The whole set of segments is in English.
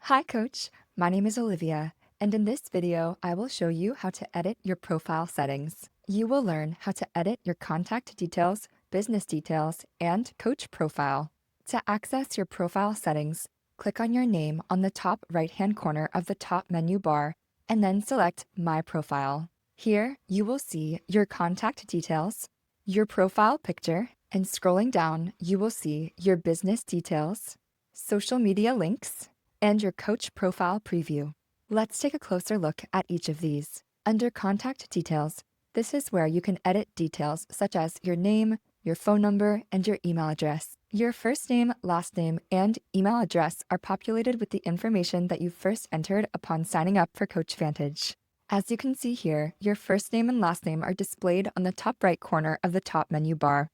Hi Coach, my name is Olivia, and in this video, I will show you how to edit your profile settings. You will learn how to edit your contact details, business details, and coach profile. To access your profile settings, click on your name on the top right-hand corner of the top menu bar, and then select My Profile. Here, you will see your contact details, your profile picture, and scrolling down, you will see your business details, social media links, and your coach profile preview. Let's take a closer look at each of these. Under Contact Details, this is where you can edit details such as your name, your phone number, and your email address. Your first name, last name, and email address are populated with the information that you first entered upon signing up for CoachVantage. As you can see here, your first name and last name are displayed on the top right corner of the top menu bar.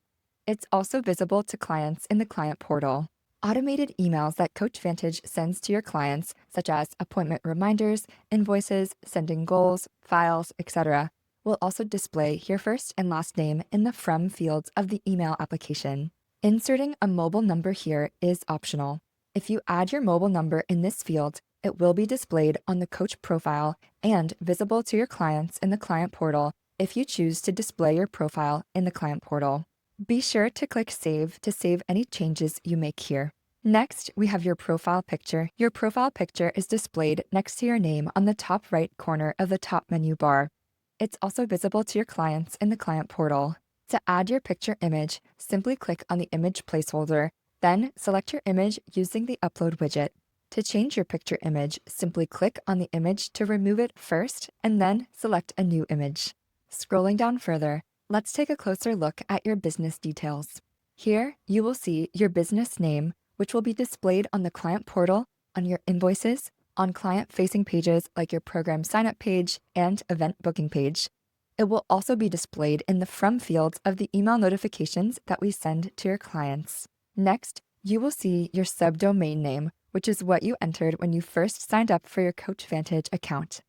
It's also visible to clients in the client portal. Automated emails that CoachVantage sends to your clients, such as appointment reminders, invoices, sending goals, files, etc., will also display your first and last name in the From fields of the email application. Inserting a mobile number here is optional. If you add your mobile number in this field, it will be displayed on the coach profile and visible to your clients in the client portal if you choose to display your profile in the client portal. Be sure to click Save to save any changes you make here. Next, we have your profile picture. Your profile picture is displayed next to your name on the top right corner of the top menu bar. It's also visible to your clients in the client portal. To add your picture image, simply click on the image placeholder, then select your image using the Upload widget. To change your picture image, simply click on the image to remove it first, and then select a new image. Scrolling down further, let's take a closer look at your business details. Here, you will see your business name, which will be displayed on the client portal, on your invoices, on client-facing pages like your program sign-up page and event booking page. It will also be displayed in the From fields of the email notifications that we send to your clients. Next, you will see your subdomain name, which is what you entered when you first signed up for your CoachVantage account.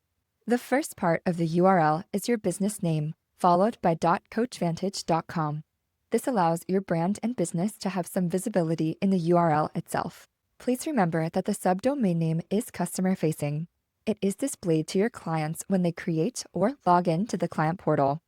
The first part of the URL is your business name, followed by .coachvantage.com. This allows your brand and business to have some visibility in the URL itself. Please remember that the subdomain name is customer-facing. It is displayed to your clients when they create or log in to the client portal.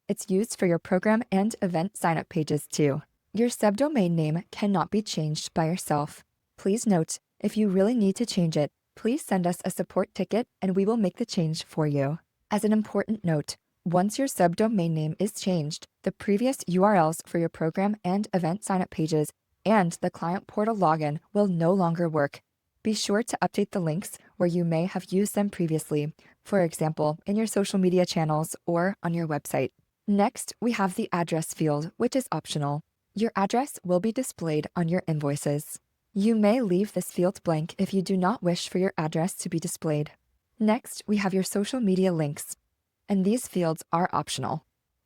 It's used for your program and event sign-up pages too. Your subdomain name cannot be changed by yourself. Please note, if you really need to change it, please send us a support ticket and we will make the change for you. As an important note, once your subdomain name is changed, the previous URLs for your program and event sign-up pages and the client portal login will no longer work. Be sure to update the links where you may have used them previously, for example, in your social media channels or on your website. Next, we have the address field, which is optional. Your address will be displayed on your invoices. You may leave this field blank if you do not wish for your address to be displayed. Next, we have your social media links, and these fields are optional.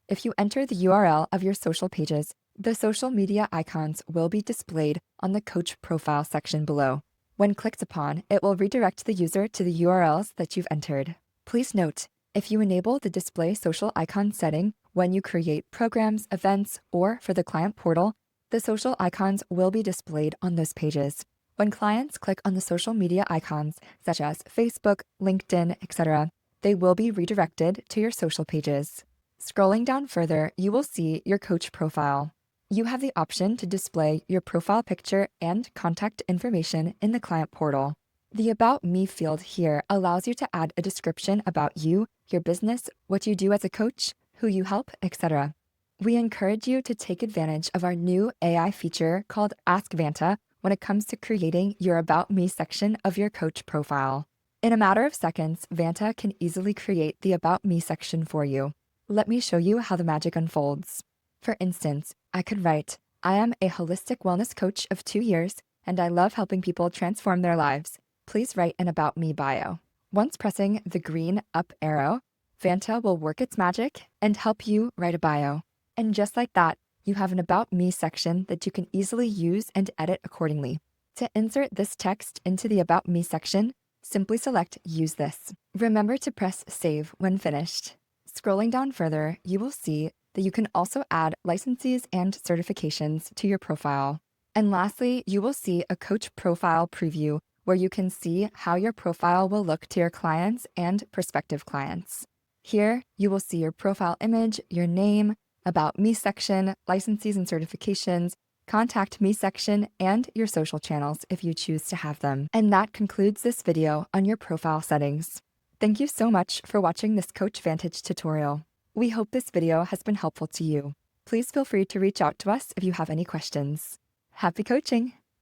If you enter the URL of your social pages, the social media icons will be displayed on the Coach Profile section below. When clicked upon, it will redirect the user to the URLs that you've entered. Please note, if you enable the Display Social Icon setting when you create programs, events, or for the client portal, the social icons will be displayed on those pages. When clients click on the social media icons, such as Facebook, LinkedIn, etc., they will be redirected to your social pages. Scrolling down further, you will see your coach profile. You have the option to display your profile picture and contact information in the client portal. The About Me field here allows you to add a description about you, your business, what you do as a coach, who you help, etc. We encourage you to take advantage of our new AI feature called Ask Vanta when it comes to creating your About Me section of your coach profile. In a matter of seconds, Vanta can easily create the About Me section for you. Let me show you how the magic unfolds. For instance, I could write, I am a holistic wellness coach of 2 years, and I love helping people transform their lives. Please write an About Me bio. Once pressing the green up arrow, Vanta will work its magic and help you write a bio. And just like that, you have an About Me section that you can easily use and edit accordingly. To insert this text into the About Me section, simply select Use This. Remember to press Save when finished. Scrolling down further, you will see that you can also add licenses and certifications to your profile. And lastly, you will see a coach profile preview where you can see how your profile will look to your clients and prospective clients. Here, you will see your profile image, your name, About Me section, licenses and certifications, Contact Me section, and your social channels if you choose to have them. And that concludes this video on your profile settings. Thank you so much for watching this CoachVantage tutorial. We hope this video has been helpful to you. Please feel free to reach out to us if you have any questions. Happy coaching!